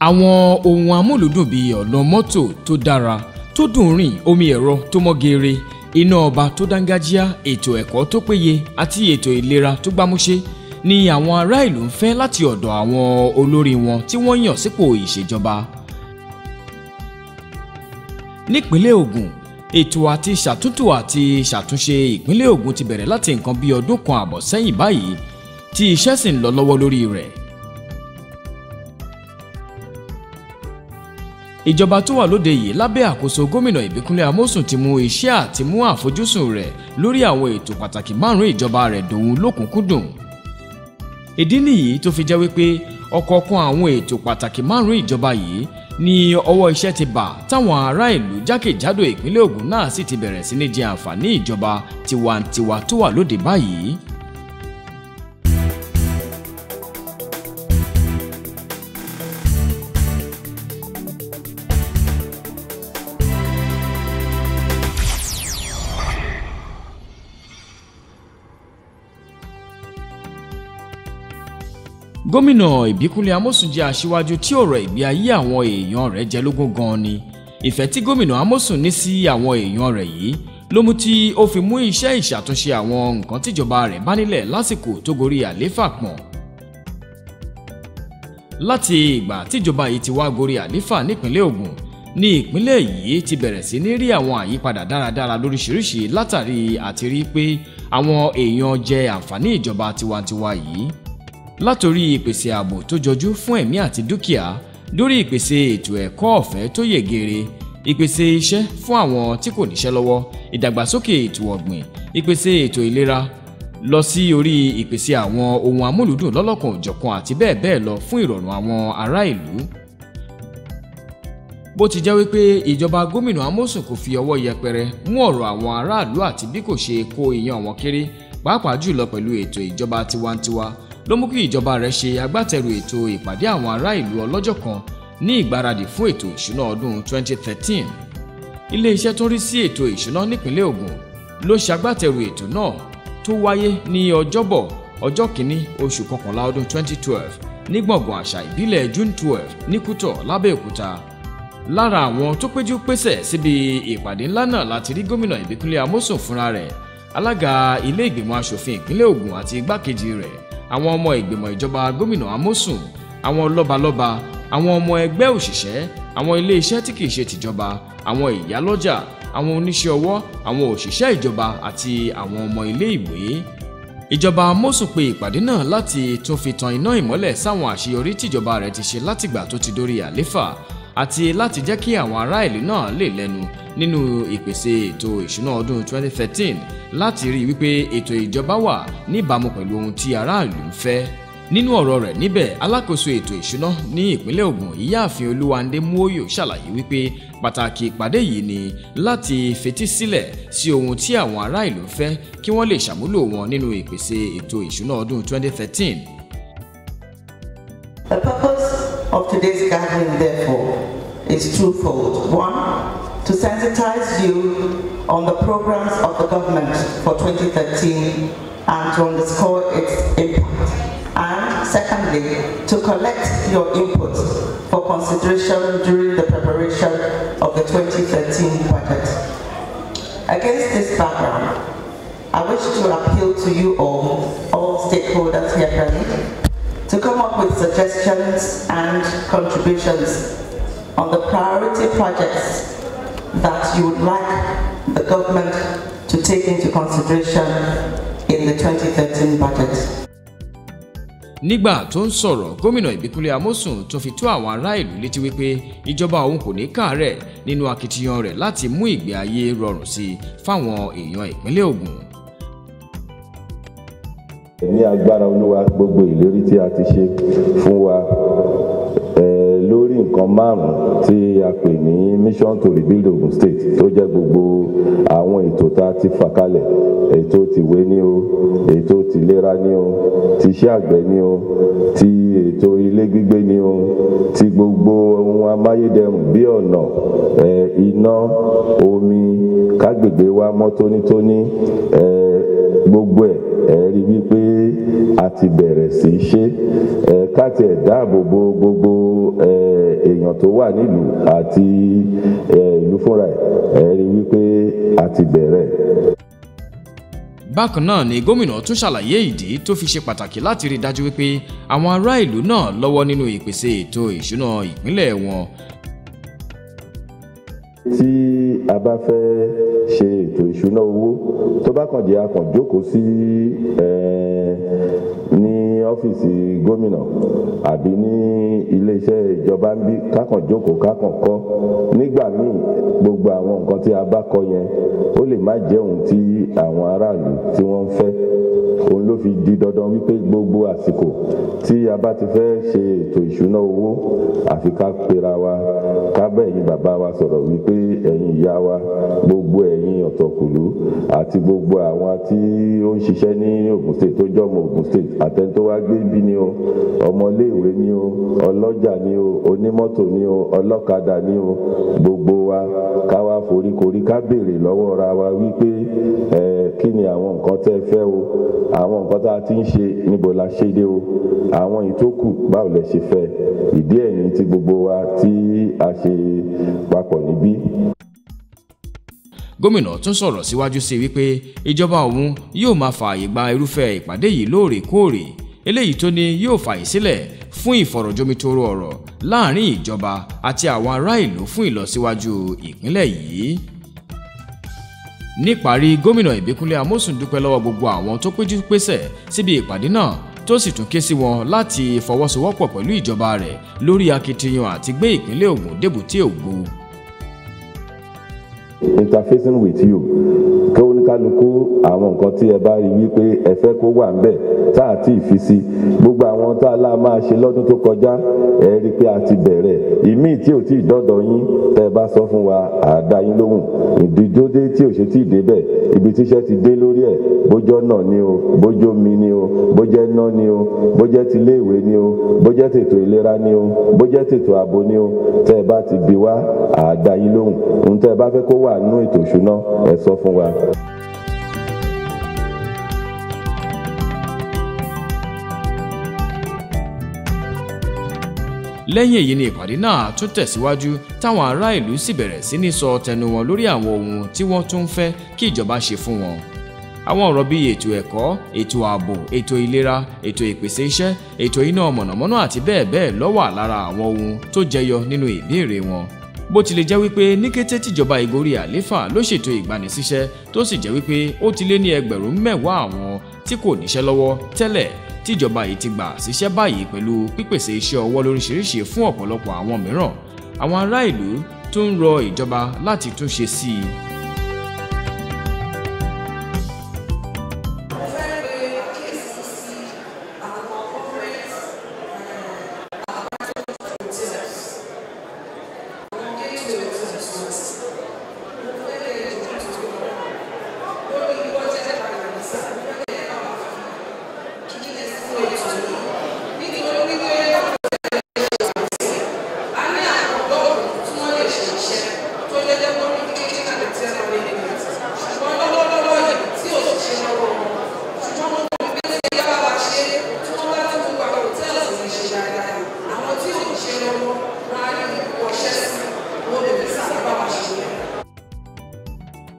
Àwọn ohun amúlùdùn bíi ọ̀nà mọ́tò tó dára, tó dùn rìn, omi ẹ̀rọ tó mọ́ geere, iná ọba tó dángájíá, ètò ẹ̀kọ́ tó péye àti ètò ìlera tó gbámúṣé ni àwọn ará ìlú ń fẹ́ láti ọ̀dọ̀ àwọn olórí wọn tí wọ́n yàn sípò ìṣèjọba. Nípínlẹ̀ Ògùn, ètò àti ṣàtúntò àti ṣàtúnṣe ìpínlẹ̀ Ògùn ti bẹ̀rẹ̀ láti nǹkan bí ọdún kan àbọ̀ sẹ́yìn báyìí tí iṣẹ́ sì ń lọ lọ́wọ́ lórí rẹ̀. Ìjọba tó wà lóde yìí lábẹ́ àkóso gómìnà Ìbíkúnlé Amósùn ti mú iṣẹ́ àti mú àfojúsùn rẹ̀ lórí àwọn ètò pàtàkì márùn-ún ìjọba rẹ̀ dòun lókùnkúndùn. Ìdí nìyí tó fi jẹ́ wípé ọ̀kọ̀ọ̀kan àwọn ètò pàtàkì márùn-ún ìjọba yìí ni ọwọ́ iṣẹ́ ti bà táwọn ará ìlú jákèjádò ìpínlẹ̀ Ògùn náà sì ti bẹ̀rẹ̀ sí ní jẹ àǹfààní ìjọba tiwantiwa tó wà lóde báyìí. Gómìnà Ìbíkúnlé Amósùn jẹ́ aṣíwájú tí ọ̀rọ̀ ìgbé ayé àwọn èèyàn rẹ̀ jẹ́ lógún gan ni. Ìfẹ́ tí gómìnà Amósùn ní sí àwọn èèyàn rẹ̀ yìí ló mú tí ó fi mú iṣẹ́ ìṣàtúnṣe àwọn nǹkan tíjọba rẹ̀ bá nílẹ̀ lásìkò tó gorí àlééfà pọ̀n. Láti ìgbà tíjọba yìí ti wá gorí àlééfà nípínlẹ̀ Ògùn ní ìpínlẹ̀ yìí ti bẹ̀rẹ̀ sí ní rí àwọn àyípadà dáradára lóríṣiríṣi látàrí àti rí pé àwọn èèyàn jẹ àǹfààní ìjọba tiwantiwa yìí. Látòrí ìpèsè ààbò tó jọjú fún ẹ̀mí àti dúkìá, dórí ìpèsè ètò ẹ̀kọ́ ọ̀fẹ́ tó yegere, ìpèsè iṣẹ́ fún àwọn tí kò níṣẹ́ lọ́wọ́, ìdàgbàsókè ètò ọ̀gbìn, ìpèsè ètò ìlera, lọ sí orí ìpèsè àwọn ohun amúlùdùn lọ́lọ́kan òjọ̀kan àti bẹ́ẹ̀ bẹ́ẹ̀ lọ fún ìrọ̀rùn àwọn ará ìlú. Bó ti jẹ́ wípé ìjọba gómìnà Amósùn kò fi ọwọ́ yẹpẹrẹ mú ọ̀rọ̀ àwọn aráàlú àti bí kò ṣe kó iyán wọn kéré, pàápàá jùlọ pẹ̀lú ètò ìjọba tiwantiwa, ló mú kí ìjọba rẹ̀ ṣe agbátẹrù ètò ìpàdé àwọn ará ìlú ọlọ́jọ́ kan ní ìgbáradì fún ètò ìṣúná ọdún 2013. Ilé-iṣẹ́ tó rí sí ètò ìṣúná nípínlẹ̀ Ògùn ló ṣagbátẹrù ètò náà tó wáyé ní ọjọ́bọ̀ ọjọ́ kìíní oṣù kọkànlá ọdún 2012 ní gbọ̀ngàn àṣà ìbílẹ̀ June 12 ní Kútọ̀ lábẹ́òkúta. Lára àwọn tó péjú pésẹ̀ síbi ìpàdé ńlá náà láti rí gómìnà Ìbíkúnlé Amósùn fúnra rẹ̀, alága ilé ìgbìmọ̀ aṣòfin ìpínlẹ̀ Ògùn àti igbákejì rẹ̀, àwọn ọmọ ìgbìmọ̀ ìjọba gómìnà Amósùn, àwọn lọ́balọ́ba, àwọn ọmọ ẹgbẹ́ òṣìṣẹ́, àwọn ilé-iṣẹ́ tí kìí ṣe tìjọba, àwọn ìyálọ́jà, àwọn oníṣẹ́ ọwọ́, àwọn òṣìṣẹ́ ìjọba àti àwọn ọmọ ilé ìwé. Ìjọba Amósùn pe ìpàdé náà láti tún fi tan iná ìmọ́lẹ̀ sáwọn àṣeyọrí tìjọba rẹ̀ ti ṣe látìgbà tó ti dórí àléfà àti láti jẹ́ kí àwọn ará ìlú náà lè lẹ́nu nínú ìpèsè ètò ìṣúná ọdún 2013 láti rí wípé ètò ìjọba wà níbàámu pẹ̀lú ohun tí aráàlú ń fẹ́. Nínú ọ̀rọ̀ rẹ̀ níbẹ̀, alákòóso ètò ìṣúná ní ìpínlẹ̀ Ògùn, Ìyáàfin Olúwandé Múóyò ṣàlàyé wípé pàtàkì ìpàdé yìí ni láti fetí sílẹ̀ sí ohun tí àwọn ará ìlú ń fẹ́ kí wọ́n lè ṣàmúlò wọn nínú ìpèsè ètò ìṣúná ọdún 2013. The purpose of today's gathering, therefore, is twofold. One, to sensitize you on the programs of the government for 2013 and to underscore its impact. And secondly, to collect your input for consideration during the preparation of the 2013 budget. Against this background, I wish to appeal to you all stakeholders here present, to come up with suggestions and contributions on the priority projects that you would like the government to take into consideration in the 2013 budget. Nígbà tó ń sọ̀rọ̀, gómìnà Ìbíkúnlé Amósùn tó fi tó àwọn ará ìlú létí wípé ìjọba òun kò ní káàárẹ̀ nínú akitiyan rẹ̀ láti mú ìgbé ayé rọrùn sí fáwọn èèyàn ìpínlẹ̀ Ògùn. Ní agbára Olúwa, gbogbo ìlérí tí a ti ṣe fún wa lórí nǹkan márùn-ún tí a pè ní mission to rebuild Ogun State, tó jẹ́ gbogbo àwọn ètò tá a ti fà kalẹ̀, ètò tìwé ní o, ètò tìlera ní o, ti iṣẹ́ àgbẹ̀ ní o, ti ètò ilé gbígbé ní o, ti gbogbo ohun amáyédẹrùn bí ọ̀nà, iná, omi, kágbègbè wa mọ́ tónítóní, gbogbo ẹ̀ rí wípé a ti bẹ̀rẹ̀ sí í ṣe káti ẹ̀ dáàbò bo gbogbo èèyàn tó wà nílùú àti ìlú fúnra ẹ̀ rí wípé a ti bẹ̀rẹ̀. Bákan náà ni gómìnà tún ṣàlàyé ìdí tó fi ṣe pàtàkì láti rí dájú wípé àwọn ará ìlú náà lọ́wọ́ nínú ìpèsè ètò ìṣúná ìpínlẹ̀ wọn. Tí a bá fẹ́ ṣe ètò ìṣúná owó tó bá kàn jẹ́ a kàn jókòó sí ní ọ́fíìsì gómìnà àbí ní iléeṣẹ́ ìjọba ń bí kákan jókòó kákan kọ́ nígbà míì gbogbo àwọn nǹkan tí a bá kọ yẹn ó lè má jẹ́ ohun tí àwọn aráàlú tí wọ́n ń fẹ́. Òun ló fi di dandan wípé gbogbo àsìkò tí a bá ti fẹ́ ṣe ètò ìṣúná owó àfi ká pera wa ká bá ẹ̀yin bàbá wa sọ̀rọ̀ wípé ẹ̀yin ìyá wa gbogbo ẹ̀yin ọ̀tọ̀kùlú àti gbogbo àwọn tí ó ń ṣiṣẹ́ ní Ògùn State tó jọmọ Ògùn State àtẹni tó wá gbé bí ni o ọmọléèwé ni o ọlọ́jà ni o onímọ́tò ni o ọlọ́kadà ni o gbogbo wa ká wá foríkorí ká béèrè lọ́wọ́ ra wa wípé kí ni àwọn nǹkan tẹ́ fẹ́ o àwọn nǹkan tá a ti ń ṣe níbo la ṣe dé o àwọn ìtókù báwo lẹ ṣe fẹ́ ìdí ẹ̀ ní ti gbogbo wa tí a ṣe papọ̀ níbí. Gómìnà tún sọ̀rọ̀ síwájú sí wípé ìjọba òun yóò máa fààyè gba irúfẹ́ ìpàdé yìí lóòrèkóòrè eléyìí tó ní yóò fààyè sílẹ̀ fún ìfọ̀rọ̀jomitoro ọ̀rọ̀ láàrin ìjọba àti àwọn ará ìlú fún ìlọsíwájú ìpínlẹ̀ yìí. Níparí, gómìnà Ìbíkúnlé Amósùn dúpẹ́ lọ́wọ́ gbogbo àwọn tó péjú pésẹ̀ síbi ìpàdé náà tó sì tún ké sí wọn láti fọwọ́sowọ́pọ̀ pẹ̀lú ìjọba rẹ̀ lórí akitiyan àti gbé ìpínlẹ̀ Ògùn débùté ògo. Interfacing with you kí oníkálukú àwọn nǹkan tí ẹ bá rí wípé ẹ fẹ́ kó wà ńbẹ̀ tá àti ìfisí gbogbo àwọn tá a lá máa ṣe lọ́dún tó kọjá ẹ rí pé a ti bẹ̀rẹ̀ ìmíì tí ò tí ì dọ́dọ̀ yín tẹ́ ẹ bá sọ fún wa àdá yín lóhùn ìdíjódé tí ò ṣe tí ì débẹ̀ ibi tíṣẹ́ ti dé lórí ẹ̀ bójọ́ náà ni o bójọ́ mi ni o bójẹ́ náà ni o bójẹ́ ti iléèwé ni o bójẹ́ tètò ìlera ni o bójẹ́ tètò ààbò ni o tẹ́ ẹ bá ti bi wá àdá yín lóhùn ohun tẹ́ ẹ bá fẹ́ kó wà nínú ètò ìṣúná ẹ sọ fún wa. Lẹ́yìn èyí ni ìpàdé náà tún tẹ̀síwájú táwọn ará ìlú sì bẹ̀rẹ̀ sí ní sọ tẹnu wọn lórí àwọn ohun tí wọ́n tún fẹ́ kí ìjọba ṣe fún wọn. Àwọn ọ̀rọ̀ bíi ètò ẹ̀kọ́, ètò ààbò, ètò ìlera, ètò ìpèsè iṣẹ́, ètò iná mọ̀nàmọ́ná àti bẹ́ẹ̀ bẹ́ẹ̀ ló wà lára àwọn ohun tó jẹyọ nínú ìbéèrè wọn. Bó tilẹ̀ jẹ́ wípé ní kété tíjọba ìgorí àléfà ló ṣètò ìgbanisíṣẹ́ tó sì jẹ́ wípé ó ti lé ní ẹgbẹ̀rún 10 àwọn tí kò níṣẹ́ lọ́wọ́ tẹ́lẹ̀ tíjọba yìí ti gbà síṣẹ́ báyìí pẹ̀lú pípèsè iṣẹ́ ọwọ́ lóríṣiríṣi fún ọ̀pọ̀lọpọ̀ àwọn mìíràn. Àwọn ará ìlú tó ń rọ ìjọba láti tún ṣe sí i.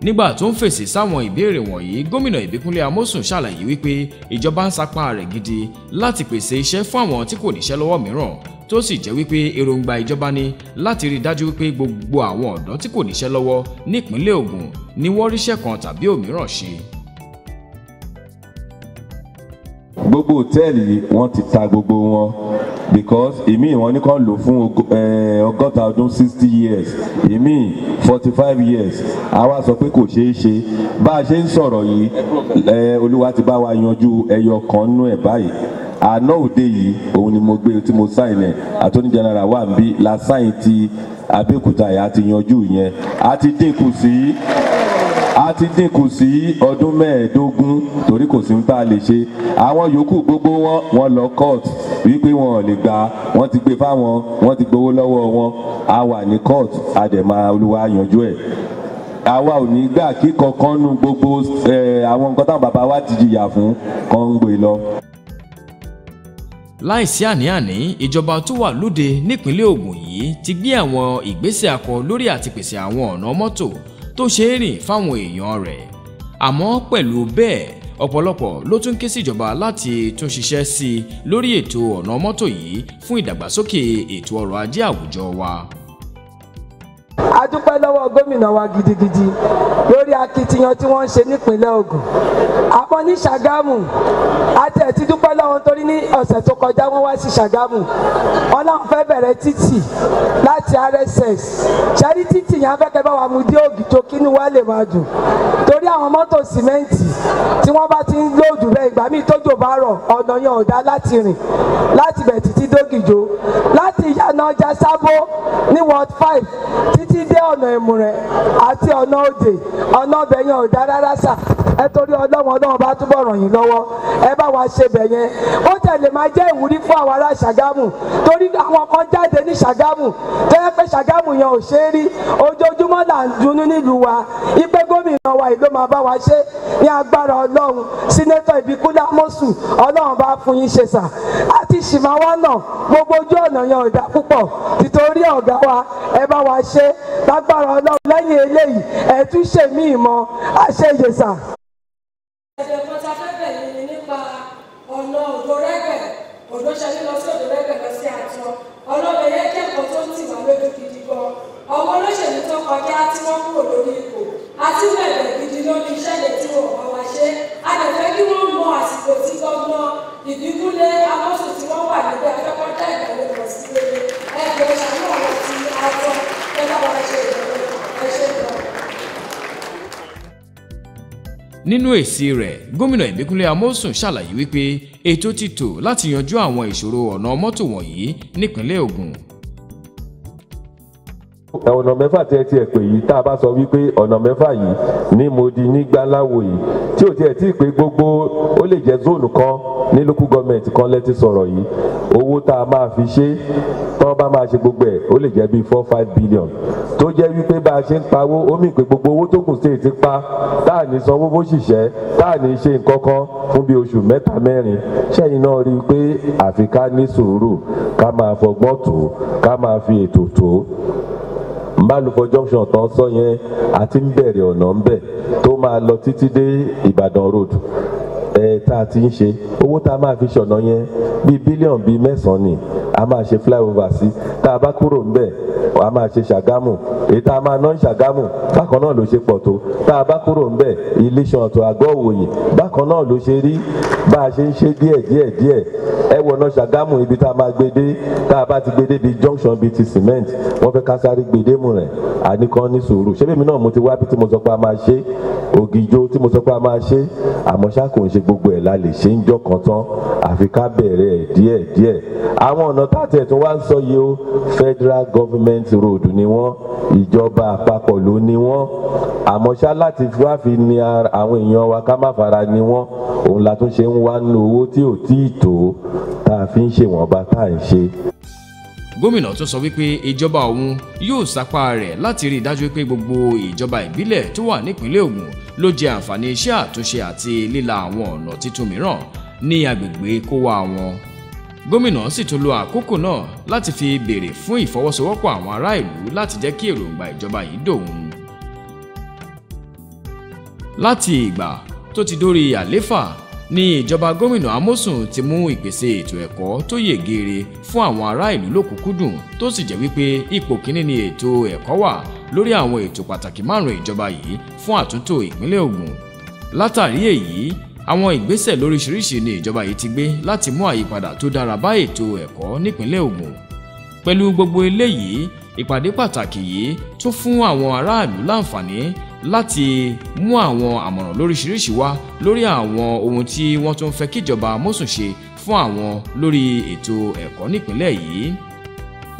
Nígbà tó ń fèsì sáwọn ìbéèrè wọ̀nyí, gómìnà Ìbíkúnlé Amósùn ṣàlàyé wípé ìjọba ń sapá rẹ̀ gidi láti pèsè iṣẹ́ fún àwọn tí kò níṣẹ́ lọ́wọ́ mìíràn tó sì jẹ́ wípé èròǹgbà ìjọba ni láti rí dájú wípé gbogbo àwọn ọ̀dọ́ tí kò níṣẹ́ lọ́wọ́ nípínlẹ̀ Ògùn ni wọ́n ríṣẹ́ kan tàbí òmíràn ṣe. Gbogbo hòtẹ́ẹ̀lì wọ́n ti ta gbogbo wọn because èmi ìwọ̀n ní kàn lò fún 60 ọdún 60 years èmi 45 years àwa sọ pé kò ṣeé ṣe bá a ṣe ń sọ̀rọ̀ yìí Olúwa ti bá wa yanjú ẹyọ kan nú ẹ̀ báyìí àná òde yìí òun ni mo gbé tí mo sáìn ẹ̀ Attorney General wà ń bí la sáìn ti Abẹ́òkúta yẹn àti yanjú yẹn àti dínkù sí ọdún 15 torí kò sí ń tá a lè ṣe àwọn yòókù gbogbo wọn lọ court wípé wọn ò lè gbà wọn ti gbé fáwọn wọn ti gbowó lọ́wọ́ wọn a wà ní court àdèmà Olúwa yanjú ẹ̀ àwa ò ní gbà kí kankan nu gbogbo àwọn nǹkan táwọn bàbá wa ti jìyà fún kan ń gbé lọ. láìsí àní-àní ìjọba tó wà lóde nípínlẹ̀ Ògùn yìí ti gbé àwọn ìgbésẹ̀ akọ lórí àti pèsè àwọn ọ̀nà mọ́tò tó ṣe é rìn fáwọn èèyàn rẹ̀ àmọ́ pẹ̀lú bẹ́ẹ̀ ọ̀pọ̀lọpọ̀ ló tún ké síjọba láti tún ṣiṣẹ́ sí i lórí ètò ọ̀nà mọ́tò yìí fún ìdàgbàsókè ètò ọrọ̀ ajé àwùjọ wa. A dúpẹ́ lọ́wọ́ gómìnà wa gidigidi lórí akitiyan tí wọ́n ń ṣe nípínlẹ̀ Ògùn. Àmọ́ ní Ṣàgámù àti ẹ̀ ti dúpẹ́ lọ́wọ́ torí ní ọ̀sẹ̀ tó kọjá wọ́n wá sí Ṣàgámù. Wọ́n náà fẹ́ bẹ̀rẹ̀ títì láti RSS. Ṣẹ́rí títì yẹn afẹ́kẹ́ bá wa mú dé Ògìjò kínú wa lè máa dùn. Torí àwọn mọ́tò sìmẹ́ǹtì tí wọ́n bá ti ń lòdù bẹ́ẹ̀ ìgbà míì tójò bá rọ̀ ọ̀nà yẹn ò dá láti rìn láti bẹ̀ títí dógìjò láti ìyànà ọjà Sábó ní Ward 5 títí dé ọ̀nà Ìmùrẹ̀ àti ọ̀nà Òde ọ̀nà ọbẹ̀ yẹn ò dá rárá sà. Ẹ torí Ọlọ́run bá túbọ̀ ràn yín lọ́wọ́ ẹ bá wa ṣe bẹ̀ yẹn. Ó tẹ̀lé máa jẹ́ ìwúrí fún àwọn ará Ṣàgámù torí àwọn kan jáde ní Ṣàgámù tó yẹ pé Ṣàgámù yẹn ò ṣe é rí ojoojúmọ́ là ń dunnú nílùú wa ipe gómìnà wa yìí ló máa bá wa ṣe ní agbára Ọlọ́run. Sínétọ̀ Ìbíkúnlé Amósùn Ọlọ́run bá fún yín ṣe sà àti ṣìmáwá náà gbogbo ojú ọ̀nà yẹn ò dá púpọ̀ títorí ọ̀gá wa ẹ bá wa ṣe lágbára Ọlọ́run lẹ́yìn eléyìí ẹ̀ tún ṣe míì mọ́ àṣeyè sà. Ẹ̀jẹ̀ kan ta fẹ́ bẹ̀rẹ̀ ni nípa ọ̀nà Òdòrẹ́gẹ̀ Òdòṣẹ́lẹ̀ lọ sí Òdòrẹ́gẹ̀ lọ sí Àtọ́ ọlọ́bẹ̀ yẹn kẹ́kọ̀ọ́ tó ń tì wá lójú gidi gan. Ọmọ olóṣèlú tó kọjá tí wọ́n kúrò lórí ipò àti bẹ̀rẹ̀ gidi lórí iṣẹ́ yẹn tí wọ́n bá wa ṣe. A lè fẹ́ kí wọ́n mọ àsìkò tí gómìnà Ìbíkúnlé Amósùn tí wọ́n wà níbẹ̀ afẹ́kọ́ dá ìgbàlẹ̀ lọ sí lórí ẹgbẹ́ ìṣàmú àwọn ti Àtọ́ kẹ́kọ̀ọ́ bá ṣe ìgbàlẹ̀ ẹ̀ṣẹ̀ gan. Nínú èsì rẹ̀ gómìnà Ìbíkúnlé Amósùn ṣàlàyé wípé ètò ti tò láti yanjú àwọn ìṣòro ọ̀nà mọ́tò wọ̀nyí nípínlẹ̀ Ògùn. ọ̀nà mẹ́fà tí ẹ tiẹ̀ pè yìí tá a bá sọ wípé ọ̀nà mẹ́fà yìí ní Modi ní Gbáláwo yìí tí ò tiẹ̀ tí ì pé gbogbo ó lè jẹ́ zónù kan ní local government kan lẹ́tí sọ̀rọ̀ yìí owó tá a máa fi ṣe tán bá máa ṣe gbogbo ẹ̀ ó lè jẹ́ bíi 4-5 billion tó jẹ́ wípé bá a ṣe ń pawó ó mì pé gbogbo owó tó kù state ti pa tá à ní sanwó fóṣìṣẹ́ tá à ní ṣe nǹkan kan fún bíi oṣù mẹ́ta mẹ́rin ṣẹ́yìn náà rí i pé àfi ká ní sùúrù ká máa fọgbọ́n tó ká máa fi ètò tó Mbálùfọ̀ junction tán sọ yẹn àti ń bẹ̀rẹ̀ ọ̀nà ń bẹ̀ tó máa lọ títí dé Ìbàdàn road tá a ti ń ṣe owó tá a máa fi ṣọ̀nà yẹn bíi bílíọ̀nù bíi mẹ́sàn-án ni a máa ṣe flyover sí tá a bá kúrò ń bẹ̀ a máa ṣe Ṣàgámù èyí tá a máa ná Ṣàgámù bákan náà ló ṣe pọ̀ tó tá a bá kúrò ń bẹ̀ Iléṣàn ọ̀tọ̀ Àgọ́ Òwòyè bákan náà ló ṣe rí bá a ṣe ń ṣe díẹ̀ ẹ wọ̀nà Ṣàgámù ibi tá a máa gbé dé tá a bá ti gbé dé bíi junction bíi ti cement wọ́n fẹ́ ká sáré gbé dé mú rẹ̀ àníkan ní sùúrù ṣé bẹ́ẹ̀ mi náà mo ti wá bí tí mo sọ pé a máa ṣe Ògìjò tí mo sọ pé a máa ṣe àmọ́ ṣá kò ń ṣe gbogbo ẹ̀ la lè ṣe ń jọ́ kan tán àfi ká bẹ̀rẹ̀ díẹ̀ àwọn ọ̀nà tààtẹ̀ tó wá ń sọ yìí ó federal government road ni wọ́n ìjọba àpapọ̀ ló ní wọ́n àmọ́ ṣá láti wá fi ní àwọn èèyàn wa ká má fara ní wọ́n òun la tún ṣe ń wá nínú owó tí ò tí ì tó tá a fi ń ṣèwọ̀nba tá à ń ṣe. Gómìnà tún sọ wípé ìjọba òun yóò sapá rẹ̀ láti rí i dájú pé gbogbo ìjọba ìbílẹ̀ tó wà nípínlẹ̀ Ògùn ló jẹ àǹfààní iṣẹ́ àtúnṣe àti líla àwọn ọ̀nà tuntun mìíràn ní agbègbè kówá wọn. Gómìnà sì tún lo àkókò náà láti fi béèrè fún ìfọwọ́sowọ́pọ̀ àwọn ará ìlú láti jẹ́ kí èròǹgbà ìjọba yìí dòun. Láti ìgbà tó ti dórí àléfà ní ìjọba gómìnà Amósùn ti mú ìpèsè ètò ẹ̀kọ́ tó yè geere fún àwọn ará ìlú lókùnkúndùn tó sì jẹ́ wípé ipò kíní ni ètò ẹ̀kọ́ wà lórí àwọn ètò pàtàkì márùn-ún ìjọba yìí fún àtúntò ìpínlẹ̀ Ògùn. Látàrí èyí àwọn ìgbésẹ̀ lóríṣiríṣi ni ìjọba yìí ti gbé láti mú àyípadà tó dára bá ètò ẹ̀kọ́ nípínlẹ̀ Ògùn. Pẹ̀lú gbogbo eléyìí ìpàdé pàtàkì yìí tún fún àwọn aráàlú láǹfààní láti mú àwọn àmọ̀ràn lóríṣiríṣi wá lórí àwọn ohun tí wọ́n tún fẹ́ kíjọba Amósùn ṣe fún àwọn lórí ètò ẹ̀kọ́ nípínlẹ̀ yìí.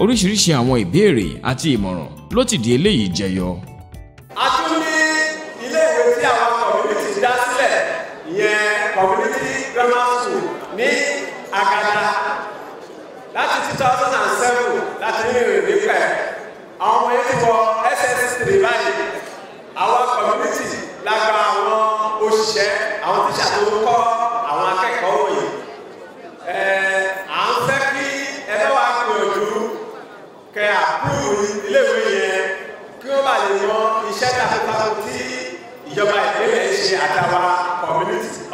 Oríṣiríṣi àwọn ìbéèrè àti ìmọ̀ràn ló ti di eléyìí jẹyọ. A tún ní ilé-ìwé tí àwọn community dá sílẹ̀ ìyẹn community grammar school ní Agada láti 2007 láti ní ìrìn nípẹ̀ àwọn ọmọ yẹn ti wọ SS3 báyìí. Àwọn community lágbà àwọn òṣìṣẹ́ àwọn tíṣà tó ń kọ́ àwọn akẹ́kọ̀ọ́ wọ̀nyí à ń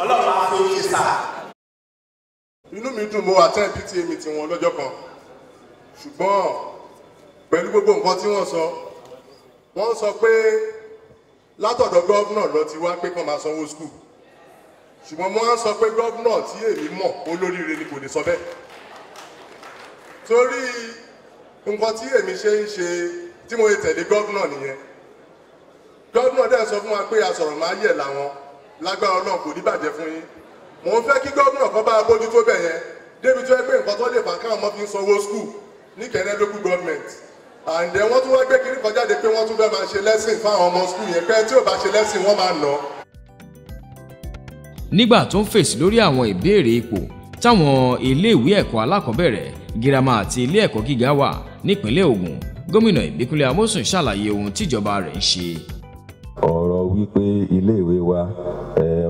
ọlọ́run á fún yín sá. Inú mi dùn mo attend PTA meeting wọn lọ́jọ́ kan ṣùgbọ́n pẹ̀lú gbogbo nǹkan tí wọ́n sọ pé látọ̀dọ̀ gọ́vnà lọ ti wá pé kàn máa sanwó skul ṣùgbọ́n mo wá sọ pé gọ́vnà tí èmi mọ̀ olóríire ni kò lè sọ bẹ́ẹ̀ torí nǹkan tí èmi ṣe ń ṣe tí mo tẹ̀lé gọ́vnà nìyẹn gọ́vnà dẹ̀ sọ fún wa pé asọ̀rọ̀ máa yẹ̀ làwọn lágbára Ọlọ́run kò ní bàjẹ́ fún yín mò ń fẹ́ kí gọ́vnà kan bá bójú tó bẹ̀ yẹn débi tó yẹ pé nǹkan tó lè fà káwọn ọmọ fi ń sanwó skul ní Kẹ̀rẹ́ local government and then wọ́n tún wá gbé kiri kan jáde pé wọ́n tún fẹ́ máa ṣe lẹ́sìn fáwọn ọmọ skul yẹn pé tí ò bá ṣe lẹ́sìn wọ́n máa nà. nígbà tó ń fèsì lórí àwọn ìbéèrè ipò táwọn iléèwé ẹ̀kọ́ alákọ̀ọ́bẹ̀rẹ̀ girama àti ilé ẹ̀kọ́ gíga wà nípínlẹ̀ Ògùn gómìnà Ìbíkúnlé Amósùn ṣàlàyé ohun tíjọba rẹ̀ ń ṣe. ọ̀rọ̀ wípé iléèwé wa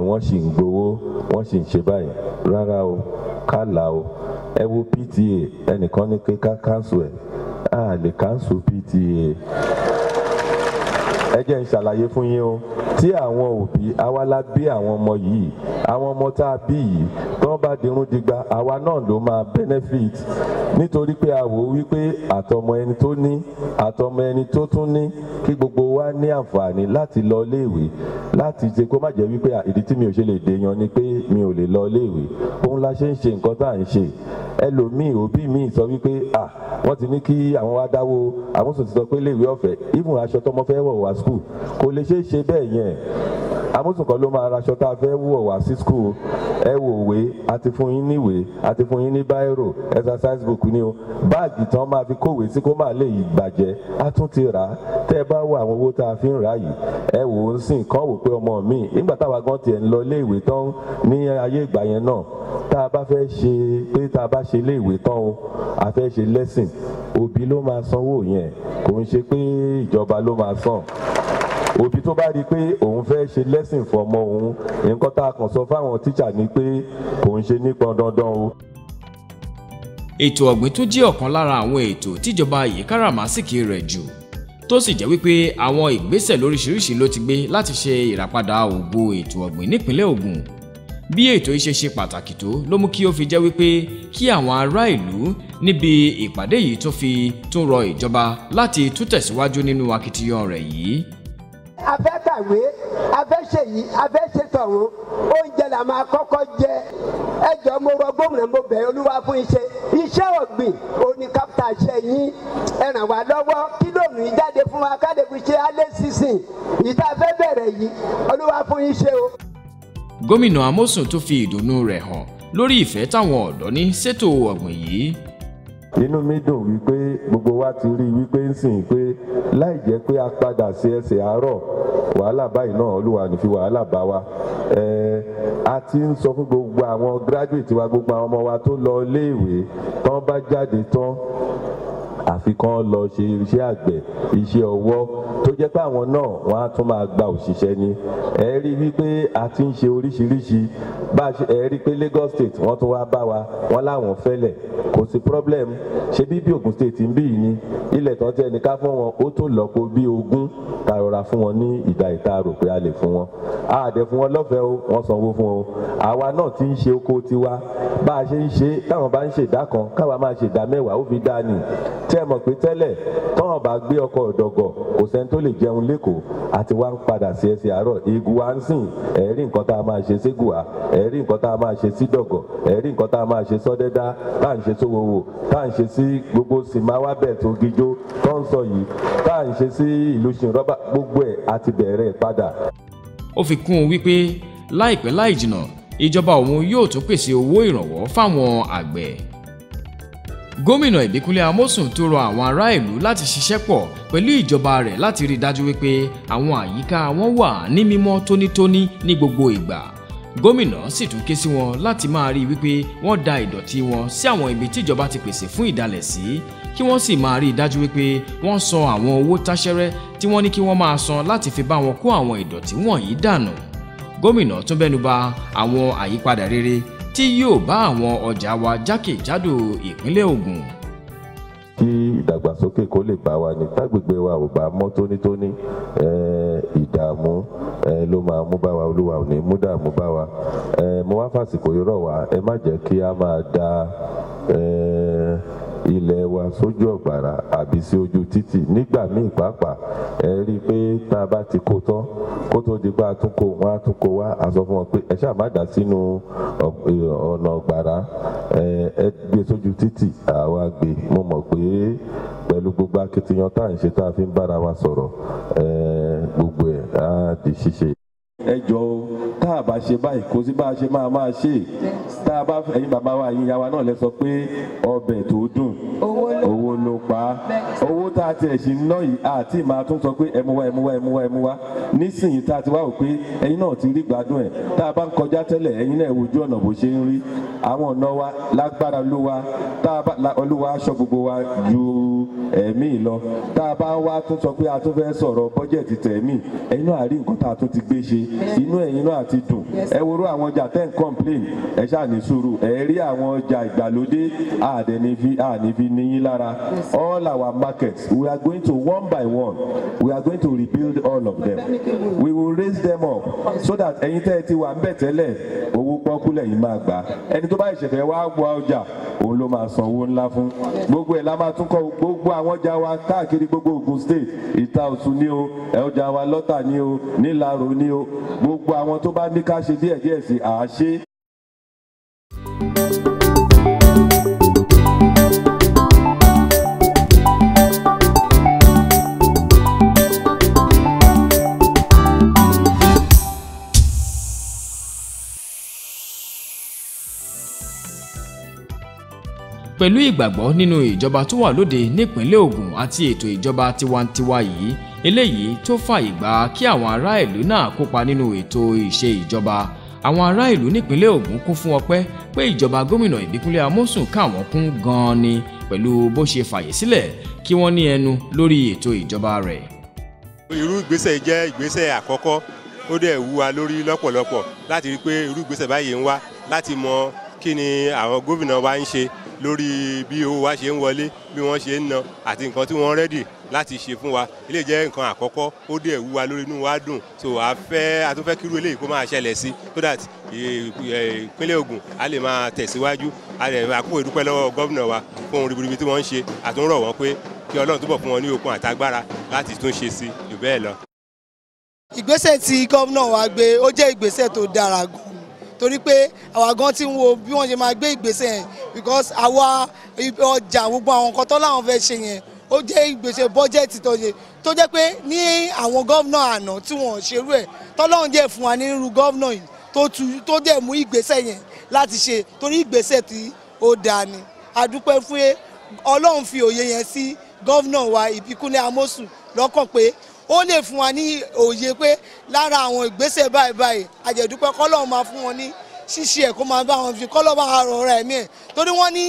wọ́n sì ń gbowó wọ́n sì ń ṣe báyìí rárá o kálá o ẹ wo PTA ẹnìkan ní pé ká káńsù ẹ̀ a lè káńsù PTA ẹ jẹ́ ń ṣàlàyé fún yín o tí àwọn òbí àwa la bí àwọn ọmọ yìí àwọn ọmọ tá a bí yìí tí wọ́n bá dirun digba àwa náà ló máa benefit nítorí pé a wò wípé àtọmọ ẹni tó ní àtọmọ ẹni tó tún ní kí gbogbo wa ní àǹfààní láti lọ léèwé láti ṣe kó má jẹ́ wípé ìdí tí mi ò ṣe lè dèèyàn ni pé mi ò lè lọ léèwé òun la ṣe ń ṣe nǹkan tá à ń ṣe ẹlòmíì òbí mi sọ wípé wọ́n ti ní kí àwọn wá dáwó Amósùn ti sọ pé léèwé ọ̀fẹ́ even aṣọ tọmọ fẹ́ wọ̀ wá school kò lè ṣeé ṣe bẹ́ẹ̀ yẹn Amósùn kan ló máa raṣọ tá a fẹ́ wọ̀ wá sí school ẹ wò wé àti fún yín níwèé àti fún yín ní báírò exercise book ni o báàgì tán máa fi kówèé sí kó máa lè gbàjẹ́ á tún ti rà á tẹ́ ẹ bá wo àwọn owó tá a fi ń rà yìí ẹ wò ó sìn kán wò pé ọmọ mi nígbà táwa gan tiẹ̀ ń lọ iléèwé tán ní ayé ìgbà yẹn náà tá a bá fẹ́ ṣe pé tá a bá ṣe iléèwé tán o a fẹ́ ṣe lẹ́sìn òbí ló máa sanwó yẹn kò ń ṣe pé ìjọba ló máa san òbí tó bá rí i pé òun fẹ́ ṣe lẹ́sìn fọmọ òun nǹkan tá a kàn sọ fáwọn tíṣà ni pé kò ń ṣe nípọn dandan o. ètò ọ̀gbìn tó jẹ́ ọ̀kan lára àwọn ètò tíjọba yìí káràmásìkì rẹ̀ jù tó sì jẹ́ wípé àwọn ìgbésẹ̀ lóríṣiríṣi ló ti gbé láti ṣe ìràpadà ògo ètò ọ̀gbìn nípínlẹ̀ Ògùn bí ètò yìí ṣe ṣe pàtàkì tó ló mú kí ó fi jẹ́ wípé kí àwọn ará ìlú níbi ìpàdé yìí tó fi tún rọ ìjọba láti tún tẹ̀síwájú nínú akitiyan rẹ̀ yìí. a fẹ́ kàwé a fẹ́ ṣe yìí a fẹ́ ṣe tọ̀hún oúnjẹ là máa kọ́kọ́ jẹ ẹ jọ̀ọ́ mo rọ gómìnà mo bẹ̀ Olúwa fún iṣẹ́ ọ̀gbìn òní kápítà ṣe yín ẹ ràn wá lọ́wọ́ kí lóòrùn yìí jáde fún wa káde fi ṣe alẹ́ sísìn ìta fẹ́ bẹ̀rẹ̀ yìí Olúwa fún iṣẹ́ o. gómìnà Amósùn tó fi ìdùnnú rẹ̀ hàn lórí ìfẹ́ táwọn ọ̀dọ́ ní ṣètò ọ̀gbìn yìí. inú mi dùn wípé gbogbo wa ti rí wípé ń sìn pé láì jẹ́ pé a padà sí ẹsẹ̀ àárọ̀ wàhálà báyìí náà Olúwa ní fi wàhálà bá wa a ti ń sọ fún gbogbo àwọn graduate wa gbogbo àwọn ọmọ wa tó lọ iléèwé tán bá jáde tán àfi kán lọ ṣe iṣẹ́ àgbẹ̀ iṣẹ́ ọwọ́ tó jẹ́ pé àwọn náà wọ́n á tún máa gba òṣìṣẹ́ ni ẹ rí wípé a ti ń ṣe oríṣiríṣi bá a ṣe ẹ rí pé Lagos State wọ́n tún wá bá wa wọ́n láwọn fẹ́lẹ̀ kò sí problem ṣe bí Ògùn State ń bí yìí ni ilẹ̀ tán tí ẹnìkan fún wọn ó tó lọ́pọ̀ bí 20 ká rọra fún wọn ní ìta rò pé a lè fún wọn a dẹ̀ fún wọn lọ́fẹ̀ẹ́ o wọ́n sanwó fún wọn àwa náà ti ń ṣe oko tiwa bá a ṣe ń ṣe táwọn bá ń ṣèdá kan káwa máa ṣèdá mẹ́wàá ó fi dá ni tí ẹ mọ̀ pé tẹ́lẹ̀ tọ́wọ́n bá gbé ọkọ̀ ọ̀dọ̀gọ̀ kò sẹ́ni tó lè jẹun lẹ́kọ̀ọ́ àti wá ń padà sí ẹsẹ̀ àárọ̀ egun wa ń sìn ẹ̀rí nǹkan tá a máa ṣe ségùwà ẹ̀rí nǹkan tá a máa ṣe sí dọ̀gọ̀ ẹ̀rí nǹkan tá a máa ṣe sọ́dẹ́dá tá à ń ṣe sówowó tá à ń ṣe sí gbogbo sìmáwábẹ̀ tó gijó tó ń sọ yìí tá à ń ṣe sí ìlú ṣìnrọ́bà gbogbo ẹ̀ àti bẹ̀rẹ̀ padà. ó fi kún un wípé láìpẹ́ láì jìnnà ìjọba òun yóò tún pèsè owó ìrànwọ́ fáwọn àgbẹ̀. gómìnà Ìbíkúnlé Amósùn tó rọ àwọn ará ìlú láti ṣiṣẹ́ pọ̀ pẹ̀lú ìjọba rẹ̀ láti rí i dájú wípé àwọn àyíká wọn wà ní mímọ́ tónítóní ní gbogbo ìgbà. gómìnà sì tún ké sí wọn láti máa rí i wípé wọ́n da ìdọ̀tí wọn sí àwọn ibi tí ìjọba ti pèsè fún ìdalẹ̀ sí kí wọ́n sì máa rí i dájú wípé wọ́n san àwọn owó táṣẹ́rẹ́ tí wọ́n ní kí wọ́n máa san láti fi bá wọn kó àwọn ìdọ̀tí wọ̀nyí dànù. gómìnà tún bẹ́nubà àwọn àyípadà rere tí yóò bá àwọn ọjà wa jákèjádò ìpínlẹ̀ Ògùn. kí ìdàgbàsókè kó lè bá wa ní tágbègbè wa ò bá mọ́ tónítóní ìdààmú ló máa mú bá wa, Olúwa ò ní mú dààmú bá wa. Mo wá fàsìkò yìí rọ̀ wá, ẹ má jẹ́ kí a máa da ilẹ̀ wa sójú ọ̀gbàrà àbí sí ojú títì nígbà míì pàápàá. Ẹ rí i pé tá a bá ti kó tán kó tó di pé a tún kó wọn á tún kó wá, a sọ fún wọn pé ẹ ṣáà má dà sínú ọ̀nà ọ̀gbàrà, ẹ gbé sójú títì, àwa gbé. Mo mọ̀ pé pẹ̀lú gbogbo akitiyan tá à ń ṣe tá a fi ń bára wa sọ̀rọ̀, gbogbo ẹ̀ á di ṣíṣe. Ẹ jọ̀ọ́ tá a bá ṣe báyìí kò sí bá a ṣe máa ṣe. Tá a bá ẹ̀yin bàbá wa ẹ̀yin ìyá wa náà lẹ sọ pé ọbẹ̀ tó dùn owó ló pa á. Owó tá a tiẹ̀ ṣì ń ná yìí àti máa tún sọ pé ẹ mú wá nísìnyí tá a ti wá wò pé ẹ̀yin náà ti rí gbádùn ẹ̀. Tá a bá ń kọjá tẹ́lẹ̀ ẹ̀yin náà wojú ọ̀nà bó ṣe ń rí. Àwọn ọ̀nà wa lágbára Olúwa, tá a bá Olúwa aṣọ gbogbo wa ju ẹ̀mí lọ. Tá a bá wá tún sọ pé a tún fẹ́ sọ̀rọ̀ bọ́jẹ̀tì tẹ̀mí, ẹ̀yin náà rí nǹkan tá a tún ti gbé ṣe, inú ẹ̀yin náà ti dùn. Ẹ worú àwọn ọjà tẹ́ ń complain, ẹ ṣáà ní sùúrù, ẹ rí àwọn ọjà ìgbàlódé ànífi níyín lára. All our markets, we are going to one by one, we are going to rebuild all of them. We will raise them up so that ẹ̀yin tẹ́ ẹ ti wà ń bẹ̀ tẹ́lẹ̀ owó pọ́kúlẹ̀ yìí máa gbà. Ẹni tó bá ìṣẹ̀fẹ̀ wá wọ ọjà òun ló máa san owó ńlá fún. Gbogbo ẹ̀ la máa tún kọ́ gbogbo àwọn ọjà wa káàkiri gbogbo Ògùn state, Ìta Òsùn ní o, ọjà wa Lọ́tà ní o, Nílaro ní o, gbogbo àwọn tó bá ní ká ṣe díẹ̀díẹ̀ sí àṣẹ. Pẹ̀lú ìgbàgbọ́ nínú ìjọba tó wà lóde nípínlẹ̀ Ògùn àti ètò ìjọba tiwantiwa yìí, eléyìí tó fààyè gbà kí àwọn ará ìlú náà kópa nínú ètò ìṣe ìjọba. Àwọn ará ìlú nípínlẹ̀ Ògùn kún fún ọpẹ́ pé ìjọba gómìnà Ìbíkúnlé Amósùn káwọn kún gan-an ni pẹ̀lú bó ṣe fààyè sílẹ̀ kí wọ́n ní ẹnu lórí ètò ìjọba rẹ̀. Irú ìgbésẹ̀ jẹ́ ìgbésẹ̀ àkọ́kọ́, ó dẹ̀ wú wa lórí lọ́pọ̀lọpọ̀ láti rí pé irú ìgbésẹ̀ báyìí ń wá láti mọ kí ni àwọn gómìnà wa ń ṣe lórí bí owó wa ṣe ń wọlé, bí wọ́n ṣe ń ná àti nǹkan tí wọ́n rẹ́dì láti ṣe fún wa. Ilé jẹ́ nǹkan àkọ́kọ́, ó dẹ̀ wú wa lórí, inú wa dùn. So a tún fẹ́ kí irú eléyìí kó máa ṣẹlẹ̀ sí so that ìpínlẹ̀ Ògùn a lè máa tẹ̀síwájú. A lè àkókò ìdúpẹ́ lọ́wọ́ gómìnà wa fún ohun ribiribi tí wọ́n ń ṣe, àtúnrọ̀ wọ́n pé kí Ọlọ́run túbọ̀ fún wọn ní okun àtagbára láti tún ṣe sí jù bẹ́ẹ̀ lọ. Ìgbésẹ̀ tí gómìnà wa gbé ó jẹ́ ìgbésẹ̀ tó dára gan, torí pé àwa gan ti ń wo bí wọ́n ṣe máa gbé ìgbésẹ̀ yẹn, because àwa ọjà gbogbo àwọn nǹkan tó láwọn fẹ́ ṣe yẹn ó jẹ́ ìgbésẹ̀ bọ́jẹ̀tì tó jẹ́ pé ní àwọn gómìnà àná tí wọ́n ṣerú ẹ̀ tọ́lọ́run jẹ́ fún wa nírú gómìnà yìí tó dẹ̀ mú ìgbésẹ̀ yẹn láti ṣe, torí ìgbésẹ̀ tí ó dáa ni. A dúpẹ́ fún Ọlọ́run fi òye yẹn sí gómìnà wa Ìbíkúnlé Amósùn lọ́kàn pé ó lè fún wa ní òye pé lára àwọn ìgbésẹ̀ báyìí àjẹ̀dúpẹ́ kọ́lọ́run máa fún wọn ní ṣíṣe ẹ̀ kó máa bá wọn fi kọ́lọ́ bá rọra ẹ̀mí ẹ̀, torí wọ́n ní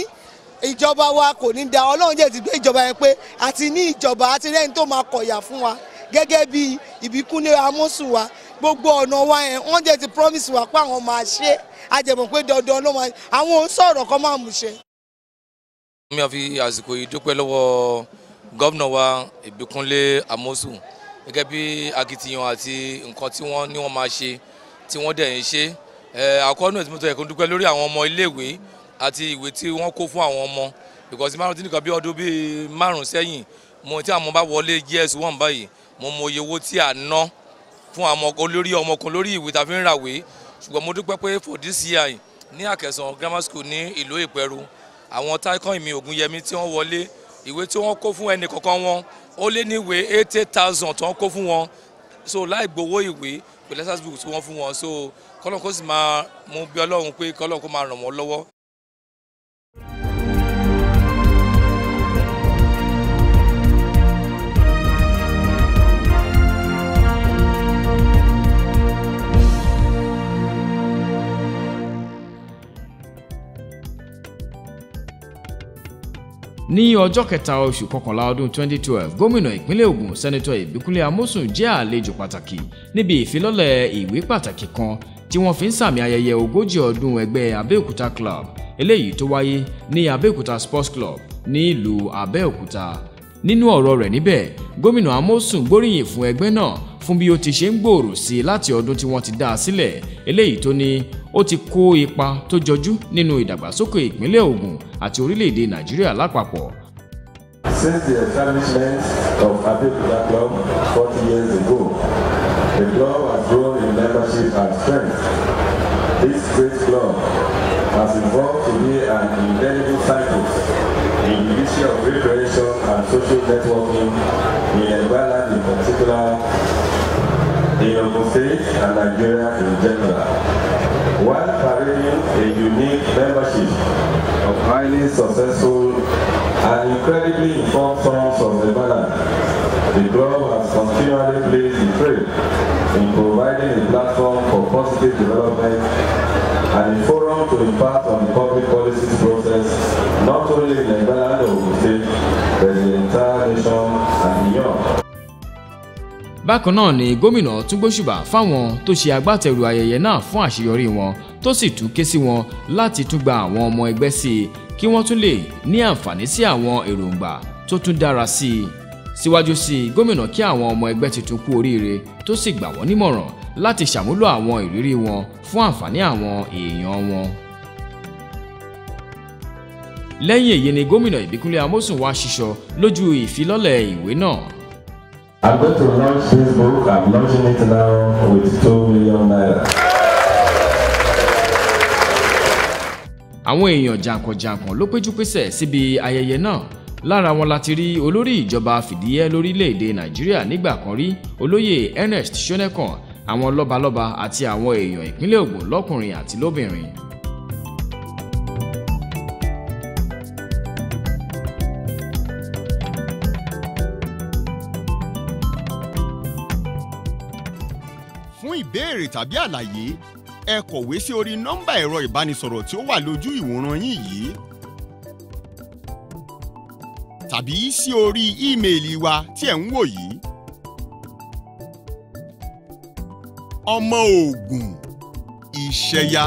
ìjọba wa kò ní da. Ọlọ́run jẹ́ ti gbé ìjọba yẹn pé àti ní ìjọba àti rẹ́ni tó máa kọ̀yà fún wa gẹ́gẹ́ bí Ìbíkúnlé Amósùn wa. Gbogbo ọ̀nà wa yẹn wọ́n jẹ́ ti promise wa pé àwọn máa ṣe, àjẹmọ̀ pé dandan ló máa, àwọn ò ń sọ̀rọ̀ kan máa mú ṣe. Mi ò fi àsìkò yìí dúpẹ́ lọ́wọ́ gómìnà wa Ìbíkúnlé Amósùn gẹ́gẹ́ bí akitiyan àti nǹkan tí wọ́n ní wọ́n máa ṣe tí wọ́n dẹ̀ ń ṣe. Àkọ́nú ẹ̀ tí mo tọ́ ẹ̀kọ́ dúpẹ́ lórí àwọn ọmọ iléèwé àti ìwé tí wọ́n kó fún àwọn ọmọ, because márùn tí nìkan bí ọdún bíi 5 sẹ́yìn mo tí àwọn ọmọ bá wọlé GS1 báyìí mo mọ iye owó tí a ná fún àwọn olórí ọmọ kan lórí ìwé tá a fi ń ràwé. Ṣùgbọ́n mo dúpẹ́ pé for this year ní Àkẹsàn grammar school ní ìlú Ìpẹ̀rù, àwọn Taikon ìmí Ògúnyẹmí tí wọ́n wọlé, ìwé tí wọ́n kó fún ẹnì kọ̀ọ̀kan wọn ó lé ní ìwé 80,000 tí wọ́n kó fún wọn, so láì gbowó ìwé pẹ̀lú lessons book tí wọ́n fún wọn. So kọ́lọ́n kó sì máa mú bí Ọlọ́run pé kọ́lọ́n kó máa ràn wọ́n lọ́wọ́. Ní ọjọ́ kẹta oṣù kọkànlá ọdún 2012, gómìnà ìpínlẹ̀ Ògùn sẹ́nitọ̀ Ìbíkúnlé Amósùn jẹ́ àlejò pàtàkì níbi ìfilọ́lẹ̀ ìwé pàtàkì kan tí wọ́n fi ń sàmì ayẹyẹ 40 ọdún ẹgbẹ́ Abẹ́òkúta Club eléyìí tó wáyé ní Abẹ́òkúta Sports Club ní ìlú Abẹ́òkúta. Nínú ọ̀rọ̀ rẹ̀ níbẹ̀, gómìnà Amosun gbóríyìn fún ẹgbẹ́ náà fún bí ó ti ṣe ń gbòòrò sí i láti ọdún tí wọ́n ti dá a sílẹ̀, eléyìí tó ní ó ti kó ipa tó jọjú nínú ìdàgbàsókè ìpínlẹ̀ Ògùn àti orílẹ̀-èdè Nàìjíríà lápapọ̀. Since the establishment of Abeokuta Club 40 years ago, the club has grown in membership and strength. This great club has evolved to be an indelible signpost in the issue of recreation and social networking in Igbaradi in particular, in Ogun State and Nigeria in general, while parading a unique membership of highly successful and incredibly informed sons of Igbaradi. The club has continually played the trade in providing a platform for positive development and a forum to impact on the public policies process, not only in Igbaradi or Ogun State, but the entire nation and beyond. Bákan náà ni gómìnà tún gbóṣùbà fáwọn tó ṣe agbátẹrù ayẹyẹ náà fún àṣeyọrí wọn, tó sì tún ké sí wọn láti tún gba àwọn ọmọ ẹgbẹ́ sí i kí wọ́n tún lè ní àǹfààní sí àwọn èròǹgbà tó tún dára sí i. Síwájú sí i, gómìnà kí àwọn ọmọ ẹgbẹ́ tuntun kú oríire tó sì gbà wọ́n nímọ̀ràn láti ṣàmúlò àwọn ìrírí wọn fún àǹfààní àwọn èèyàn wọn. Lẹ́yìn èyí ni gómìnà Ìbíkúnlé Amósùn wá ṣíṣọ lójú ìfilọ́lẹ̀ ìwé náà. I'm going to launch this book. I'm launching it now with 2 million naira. Àwọn èèyàn jàǹkànjàǹkàn ló péjú pésẹ̀ síbi ayẹyẹ náà. Lára wọn láti rí olórí ìjọba fìdíhẹ́ lórílẹ̀‐èdè Nàìjíríà nígbà kan rí, olóyè Ernest Shonekan, àwọn lọ́balọ́ba àti àwọn èèyàn ìpínlẹ̀ Ògùn lọ́kùnrin àti lóbìnrin. Fún ìbéèrè tàbí àlàyé, ẹ kọ̀wé sí orí nọ́mbà ẹ̀rọ ìbánisọ̀rọ̀ tí ó wà lójú ìwòran yín yìí, tàbí sí orí ímeèlì wa tí ẹ̀ ń wò yìí. Ọmọ Ògùn Ìṣẹ̀yà.